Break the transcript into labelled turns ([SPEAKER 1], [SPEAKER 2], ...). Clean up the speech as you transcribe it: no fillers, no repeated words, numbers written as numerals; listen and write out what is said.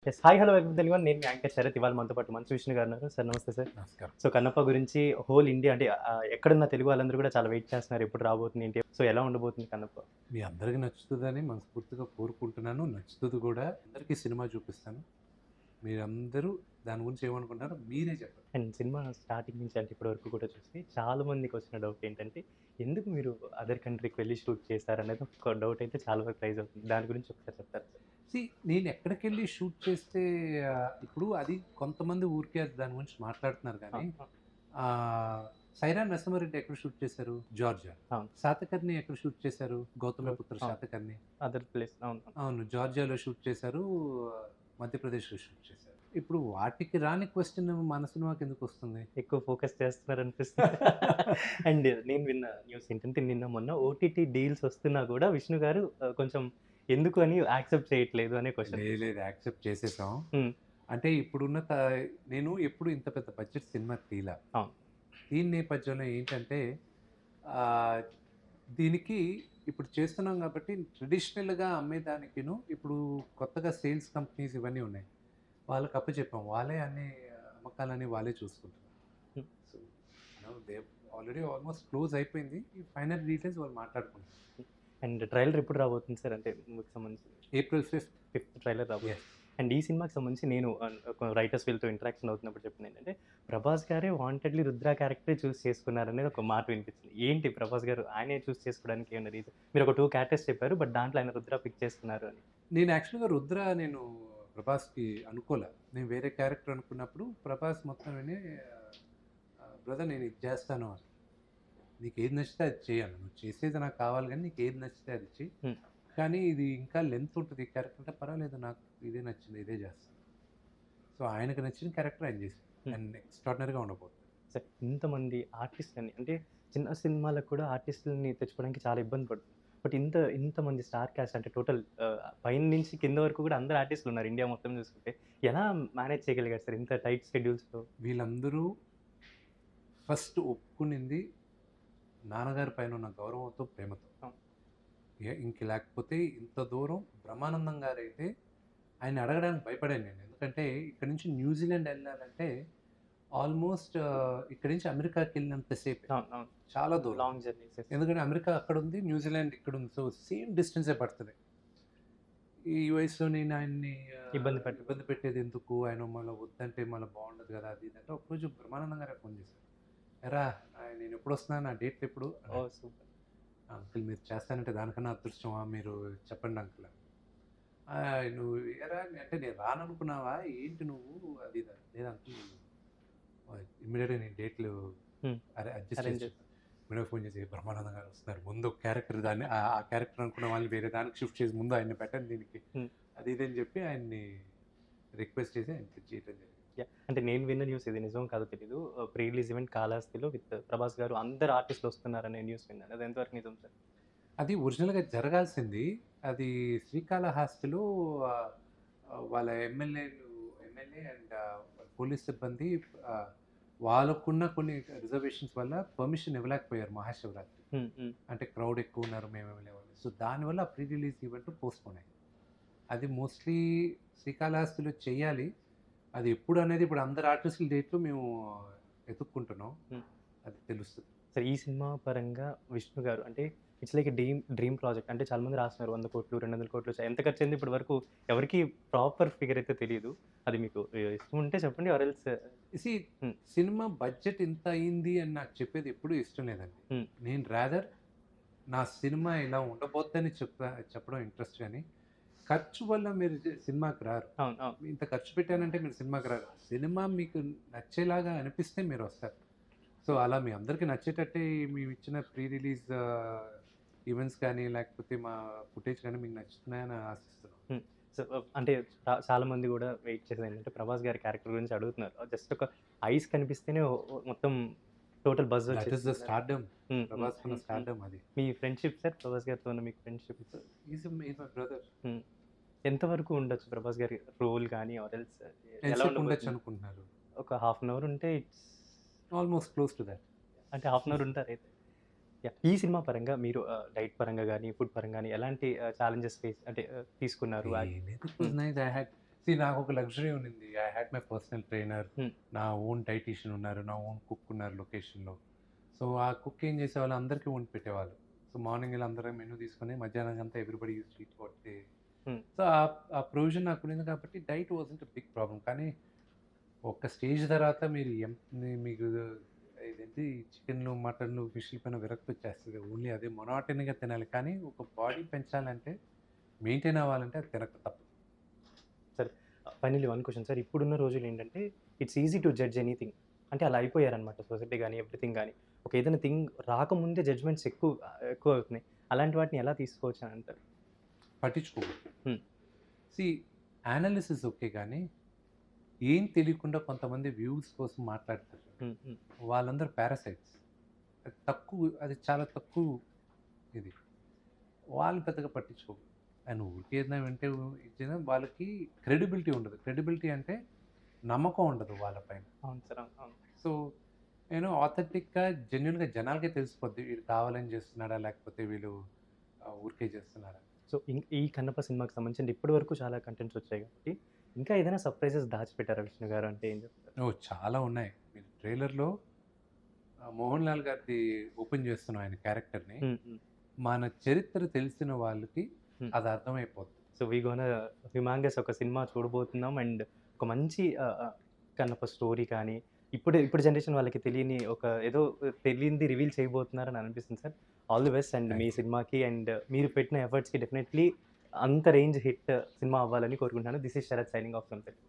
[SPEAKER 1] Yes. Hi, hello everyone. నేను మీ anchor Sarath. ఇవాళ మనతో పాటు మంచు విష్ణు గారు ఉన్నారు. సార్ నమస్తే సార్.
[SPEAKER 2] నమస్కారం.
[SPEAKER 1] సో కన్నప్ప గురించి హోల్ ఇండియా అంటే ఎక్కడున్న తెలుగు వాళ్ళందరూ కూడా చాలా వెయిట్ చేస్తున్నారు. ఎప్పుడు రాబోతుంది ఏంటి? సో ఎలా ఉండబోతుంది కన్నప్ప?
[SPEAKER 2] మీ అందరికి నచ్చుతుందని మనస్ఫూర్తిగా కోరుకుంటున్నాను. నచ్చుతుంది కూడా. అందరికీ సినిమా చూపిస్తాను. మీరందరూ దాని గురించి ఏమనుకుంటారో మీరే చెప్పండి.
[SPEAKER 1] అండ్ సినిమా స్టార్టింగ్ నుంచి అంటే ఇప్పటి వరకు కూడా చూసి చాలా మందికి వచ్చిన డౌట్ ఏంటంటే, ఎందుకు మీరు అదర్ కంట్రీకి వెళ్లి షూట్ చేశారనేది ఒక డౌట్ అయితే చాలా వరకు రైజ్ అవుతుంది. దాని గురించి ఒకసారి చెప్తారా సార్?
[SPEAKER 2] నేను ఎక్కడికెళ్ళి షూట్ చేస్తే ఇప్పుడు అది కొంతమంది ఊరికే దాని గురించి మాట్లాడుతున్నారు
[SPEAKER 1] ఆ!
[SPEAKER 2] కానీ
[SPEAKER 1] ఆ!
[SPEAKER 2] ఆహ్, 'సైరా నరసింహారెడ్డి' ఎక్కడ షూట్ చేశారు? జార్జియా.
[SPEAKER 1] అవును.
[SPEAKER 2] 'శాతకర్ణి' ఎక్కడ షూట్ చేశారు? 'గౌతమిపుత్ర
[SPEAKER 1] అవును.
[SPEAKER 2] శాతకర్ణి.'
[SPEAKER 1] Other place. అవును.
[SPEAKER 2] అవును. జార్జియాలో షూట్ చేశారు. మధ్యప్రదేశ్‌లో షూట్ చేశారు. ఇప్పుడు వాటికి రాని క్వెషన్ మన సినిమాకెందుకొస్తుంది?
[SPEAKER 1] ఎక్కువ ఫోకస్ చేస్తున్నారనిపిస్తుంది. అండ్ నేను విన్న న్యూస్ ఏంటంటే నిన్న మొన్న ఓటీటీ డీల్స్ వస్తున్నా కూడా విష్ణు గారు కొంచెం ఎందుకు అని యాక్సెప్ట్ చేయట్లేదు అనే క్వెషన్.
[SPEAKER 2] లేదు లేదు. యాక్సెప్ట్ చేసేసాం.
[SPEAKER 1] హ్మ్.
[SPEAKER 2] అంటే ఇప్పుడున్న నేను ఎప్పుడు ఇంత పెద్ద బడ్జెట్ సినిమా తీయలా.
[SPEAKER 1] అవును.
[SPEAKER 2] దీని నేపథ్యంలో ఏంటంటే ఆహ్, దీనికి ఇప్పుడు చేస్తున్నాం కాబట్టి ట్రెడిషనల్‌గా అమ్మేదానికిను ఇప్పుడు కొత్తగా సేల్స్ కంపెనీస్ ఇవన్నీ ఉన్నాయి. వాళ్ళకి అప్పచెప్పాం. వాళ్ళే అన్ని అమ్మకాలన్నీ వాళ్ళే చూసుకుంటున్నారు.
[SPEAKER 1] హ్మ్.
[SPEAKER 2] So, they already almost close అయిపోయింది. ఈ ఫైనల్ డీటెయిల్స్ వాళ్ళు మాట్లాడుకుంటున్నారు.
[SPEAKER 1] అండ్ ట్రైలర్ ఎప్పుడు రాబోతుంది సార్? అంటే మూవీకి సంబంధించి
[SPEAKER 2] ఏప్రిల్ 5th.
[SPEAKER 1] 5th ట్రైలర్ రాబోతుంది.
[SPEAKER 2] యెస్.
[SPEAKER 1] అండ్ ఈ సినిమాకి సంబంధించి నేను ఒక రైటర్స్ వీళ్ళతో ఇంటరాక్షన్ అవుతున్నప్పుడు చెప్పింది ఏంటంటే, ప్రభాస్ గారే వాంటెడ్‌లీ రుద్ర క్యారెక్టరే చూస్ చేసుకున్నారనేది ఒక మాట వినిపించింది. ఏంటి ప్రభాస్ గారు ఆయనే చూస్ చేసుకోవడానికి ఏమన్నా రీజన్? మీరు ఒక 2 క్యారెక్టర్స్ చెప్పారు. బట్ దాంట్లో ఆయన రుద్ర పిక్ చేసుకున్నారు అని.
[SPEAKER 2] నేను యాక్చువల్‌గా 'రుద్ర' ప్రభాస్‌కి అనుకోలా. నేను వేరే క్యారెక్టర్ అనుకున్నప్పుడు ప్రభాస్ మొత్తం విని బ్రదర్ నేను ఇది చేస్తాను అని. నీకేది నచ్చితే అది చెయ్యను. నువ్వు చేసేది నాకు కావాలి గానీ నీకేది నచ్చితే అది చెయ్యి.
[SPEAKER 1] హ్మ్.
[SPEAKER 2] కానీ ఇది ఇంకా లెంత్ ఉంటది ఈ క్యారెక్టర్ అంటే పర్వాలేదు నాకు ఇదే నచ్చింది. ఇదే చేస్తాను. సో ఆయనకు నచ్చిన క్యారెక్టర్ ఆయన చేశారు.
[SPEAKER 1] హ్మ్.
[SPEAKER 2] అండ్ ఎక్స్ట్రార్డినరీగా ఉండబోతుంది.
[SPEAKER 1] సరే, ఇంతమంది ఆర్టిస్ట్‌లని అంటే చిన్న సినిమాలకు కూడా ఆర్టిస్టులని తెచ్చుకోవడానికి చాలా ఇబ్బంది పడుతుంది. బట్ ఇంతమంది స్టార్ కాస్ట్ అంటే టోటల్ పైన నుంచి కింద వరకు కూడా అందరు ఆర్టిస్టులు ఉన్నారు ఇండియా మొత్తం చూసుకుంటే. ఎలా మేనేజ్ చేయగలిగారు సార్ ఇంత టైట్ షెడ్యూల్స్‌లో?
[SPEAKER 2] వీళ్ళందరూ ఫస్ట్ ఒప్పుకునింది నాన్నగారి పైన ఉన్న గౌరవంతో, ప్రేమతో.
[SPEAKER 1] అవును.
[SPEAKER 2] ఇంక లేకపోతే ఇంత దూరం బ్రహ్మానందం గారైతే ఆయన్ని అడగడానికి భయపడాను నేను. ఎందుకంటే ఇక్కడి నుంచి న్యూజిలాండ్ ఎళ్ళాలంటే ఆల్మోస్ట్ ఇక్కడి నుంచి అమెరికాకెళ్ళినంత సేపే.
[SPEAKER 1] అవును. అవును.
[SPEAKER 2] చాలా దూరం.
[SPEAKER 1] Long journeys.
[SPEAKER 2] ఎందుకంటే అమెరికా అక్కడుంది, న్యూజిలాండ్ ఇక్కడుంది. సో, సేమ్ డిస్టెన్సే పడతది. ఈ వయసులో నేను ఆయన్ని ఇబ్బంది పెట్టేదెందుకు? ఆయన మళ్ళా వద్దంటే మళ్ళా బావుండదు గదా! అది ఇది అంటే ఒకరోజు బ్రహ్మానందం గారే ఫోన్ చేశారు. "ఏరా నేనెప్పుడొస్తున్నాను? నా డేట్లెప్పుడు?" అన్నాడు.
[SPEAKER 1] ఓహ్! సూపర్.
[SPEAKER 2] "అంకుల్ మీరు చేస్తానంటే దానికన్నా అదృష్టమా? మీరు చెప్పండి అంకుల్" అని. "నువ్వు ఏరా అంటే నేను రాననుకున్నావా? ఏంటి నువ్వు?" అది ఇది అని. "లేదు అంకుల్ ఇమ్మీడియేట్‌గా నేను డేట్లు
[SPEAKER 1] హ్మ్.
[SPEAKER 2] అడ్జస్ట్
[SPEAKER 1] అరేంజ్
[SPEAKER 2] చేసి" మేడం ఫోన్ చేసి బ్రహ్మానందం గారు వస్తున్నారు. ముందు ఒక క్యారెక్టర్ దాన్ని ఆ క్యారెక్టర్ అనుకున్న వాళ్ళని వేరే దానికి షిఫ్ట్ చేసి ముందు ఆయన్ని పెట్టండి దీనికి.
[SPEAKER 1] హ్మ్.
[SPEAKER 2] అది ఇది అని చెప్పి ఆయన్ని రిక్వెస్ట్ చేసి ఆయనకి చేయటం జరిగింది.
[SPEAKER 1] యాహ్! అంటే నేను విన్న న్యూస్ ఇది నిజమో కాదో తెలీదు. ప్రీ రిలీజ్ ఈవెంట్ కాళహస్తిలో విత్ ప్రభాస్ గారు అందరు ఆర్టిస్టులు వస్తున్నారనే న్యూస్ విన్నాను. అది ఎంతవరకు నిజం సార్?
[SPEAKER 2] అది ఒరిజినల్‌గా జరగాల్సింది. అది శ్రీకాళహస్తిలో ఆహ్, వాళ్ళ ఎమ్మెల్యే అండ్ పోలీస్ సిబ్బంది ఆహ్, వాళ్ళకున్న కొన్ని రిజర్వేషన్స్ వల్ల పర్మిషన్ ఇవ్వలేకపోయారు మహాశివరాత్రికి.
[SPEAKER 1] హ్మ్. హ్మ్.
[SPEAKER 2] అంటే క్రౌడ్ ఎక్కువున్నారు మేమెళ్ళేవాళ్ళం. సో, దానివల్ల ప్రీ రిలీజ్ ఈవెంట్ పోస్ట్‌పోన్ అయింది. అది మోస్ట్‌లీ శ్రీకాళహస్తిలో చెయ్యాలి. అది ఎప్పుడనేది ఇప్పుడు అందరు ఆర్టిస్టుల డేట్లు మేము ఎతుక్కుంటున్నాం.
[SPEAKER 1] హ్మ్.
[SPEAKER 2] అది తెలుస్తది.
[SPEAKER 1] సరే, ఈ సినిమా పరంగా విష్ణు గారు అంటే it's like a dream project. అంటే చాలా మంది రాస్తున్నారు 100,00,00,000, 200,00,00,000 ఎంత ఖర్చయింది ఇప్పటి వరకు ఎవరికీ ప్రాపర్ ఫిగర్ అయితే తెలీదు. అది మీకు ఇష్టం ఉంటే చెప్పండి ఆర్ ఎల్స్.
[SPEAKER 2] సీ
[SPEAKER 1] హ్మ్.
[SPEAKER 2] సినిమా బడ్జెట్ ఇంత అయింది అని నాకు చెప్పేది ఎప్పుడూ ఇష్టం లేదండి.
[SPEAKER 1] హ్మ్.
[SPEAKER 2] నేను రాదర్ నా సినిమా ఇలా ఉండబోద్దని చెప్పడం ఇంట్రెస్ట్ గానీ, ఖర్చు వల్ల మీరు సినిమాకి రారు.
[SPEAKER 1] అవును. అవును.
[SPEAKER 2] ఇంత ఖర్చు పెట్టానంటే మీరు సినిమాకి రారు. సినిమా మీకు నచ్చేలాగా అనిపిస్తే మీరొస్తారు. సో, అలా మీ అందరికి నచ్చేటట్టే మేమిచ్చిన ప్రీ రిలీజ్ ఈవెంట్స్ కానీ, లేకపోతే మా ఫుటేజ్ కానీ మీకు నచ్చుతున్నాయని ఆశిస్తున్నాం.
[SPEAKER 1] హ్మ్. సో, అంటే చాలా మంది గూడా వెయిట్ చేసేదేంటంటే ప్రభాస్ గారి క్యారెక్టర్ గురించి అడుగుతున్నారు. జస్ట్ ఒక ఐస్ కనిపిస్తేనే మొత్తం total buzz
[SPEAKER 2] that is the
[SPEAKER 1] వచ్చేసింది.
[SPEAKER 2] స్టార్డమ్.
[SPEAKER 1] హ్మ్. హ్మ్.
[SPEAKER 2] ప్రభాస్‌కున్న
[SPEAKER 1] హ్మ్. హ్మ్.
[SPEAKER 2] స్టార్డమ్ అది.
[SPEAKER 1] మీ ఫ్రెండ్‌షిప్ సార్ ప్రభాస్ గారితో ఉన్న మీకు ఫ్రెండ్‌షిప్?
[SPEAKER 2] Is my brother.
[SPEAKER 1] హ్మ్. ఎంత వరకు ఉండొచ్చు ప్రభాస్ గారి రోల్ గాని ఆర్ ఎల్స్ ఎలా
[SPEAKER 2] ఎంతసేపు
[SPEAKER 1] ఉండబోతుంది?
[SPEAKER 2] ఉండొచ్చనుకుంటున్నారు?
[SPEAKER 1] ఒక హాఫ్ అన్ అవర్ ఉంటే it's
[SPEAKER 2] almost close to thought.
[SPEAKER 1] అంటే హాఫ్ అన్ అవర్ ఉంటారైతే. యాహ్! ఈ సినిమా పరంగా మీరు డైట్ పరంగా గాని, ఫుడ్ పరంగా గాని ఎలాంటి ఛాలెంజెస్ ఫేస్ అంటే తీసుకున్నారు?
[SPEAKER 2] లేదు. ఇట్ వాస్
[SPEAKER 1] హ్మ్.
[SPEAKER 2] నైస్. నాకు ఒక లగ్జరీ ఉన్నింది. I had my personal trainer.
[SPEAKER 1] హ్మ్.
[SPEAKER 2] నా ఓన్ డైటీషియన్ ఉన్నారు. నా ఓన్ కుక్ ఉన్నారు లొకేషన్‌లో. సో, ఆ కుక్ ఏం చేసేవాళ్ళు అందరికీ వండి పెట్టేవాళ్ళు. సో, మార్నింగ్ ఎళ్లి అందరం మెనూ తీసుకొని మధ్యాహ్నానికంతా everybody used to eat what they.
[SPEAKER 1] Hmm.
[SPEAKER 2] So, ఆ ప్రొవిజన్ నాకున్నింది కాబట్టి diet wasn't a big problem. కానీ ఒక స్టేజ్ తర్వాత మీరు మీకు ఇదేంటి చికెన్‌లు, మటన్‌లు, ఫిష్‌ల పైన విరక్తొచ్చేస్తది. ఓన్లీ అదే మొనోటనీగా తినాలి. కానీ ఒక బాడీ పెంచాలంటే, మెయింటైన్ అవ్వాలంటే అది తినక తప్పదు.
[SPEAKER 1] సరే. Finally one question sir. ఇప్పుడున్న రోజుల్లో ఏంటంటే it's easy to judge anything. అంటే అలా అయిపోయారనమాట సొసైటీ గాని, ఎవ్రీథింగ్ గాని. ఒక ఏదైనా థింగ్ రాకముందే జడ్జ్‌మెంట్స్ ఎక్కువవుతున్నాయి. అలాంటి వాటిని ఎలా తీసుకోవచ్చు అని అంటారు?
[SPEAKER 2] పట్టించుకోకూడదు.
[SPEAKER 1] హ్మ్.
[SPEAKER 2] సీ అనాలిసిస్ ఓకే గానీ, ఏం తెలియకుండా కొంతమంది వ్యూస్ కోసం మాట్లాడతారు.
[SPEAKER 1] హ్మ్. హ్మ్.
[SPEAKER 2] వాళ్ళందరూ పారాసైట్స్. అది చాలా తక్కువ ఇది. వాళ్ళు పెద్దగా పట్టించుకోరు. అండ్ ఊరికే ఏదైనా వింటే ఇచ్చినా వాళ్ళకి క్రెడిబిలిటీ ఉండదు. క్రెడిబిలిటీ అంటే నమ్మకం ఉండదు వాళ్ళ పైన.
[SPEAKER 1] అవును సార్. అవును. అవును.
[SPEAKER 2] సో, నేను ఆథెంటిక్‌గా, జెన్యూన్‌గా జనాలకే తెలిసిపోద్ది. వీడు కావాలని చేస్తున్నాడా? లేకపోతే వీళ్ళు ఊరికే చేస్తున్నారా?
[SPEAKER 1] సో, ఈ 'కన్నప్ప' సినిమాకి సంబంధించి ఇప్పటి వరకు చాలా కంటెంట్స్ వచ్చాయి కాబట్టి, ఇంకా ఏదైనా సర్‌ప్రైజెస్ దాచిపెట్టారా విష్ణు గారు అంటే ఏం చెప్తారు?
[SPEAKER 2] ఓహ్! చాలా ఉన్నాయి. మీరు ట్రైలర్‌లో 'మోహన్ లాల్' గారిది ఓపెన్ చేస్తున్నాం ఆయన క్యారెక్టర్‌ని.
[SPEAKER 1] హ్మ్. హ్మ్.
[SPEAKER 2] మన చరిత్ర తెలిసిన వాళ్ళకి
[SPEAKER 1] హ్మ్.
[SPEAKER 2] అది అర్థమైపోద్ది.
[SPEAKER 1] సో, వి గోనా హ్యూమాంగస్ ఒక సినిమా చూడబోతున్నాం. అండ్ ఒక మంచి కన్నప్ప స్టోరీ కానీ, ఇప్పుడు జనరేషన్ వాళ్ళకి తెలియని ఒక ఏదో తెలియనిది రివీల్ చేయబోతున్నారని అనిపిస్తుంది sir. All the best and మీ
[SPEAKER 2] థాంక్ యూ.
[SPEAKER 1] సినిమాకి అండ్ మీరు పెట్టిన ఎఫర్ట్స్‌కి డెఫినైట్‌లీ అంత రేంజ్ హిట్ సినిమా అవ్వాలని కోరుకుంటున్నాను. This is Sharath signing off from Telugu.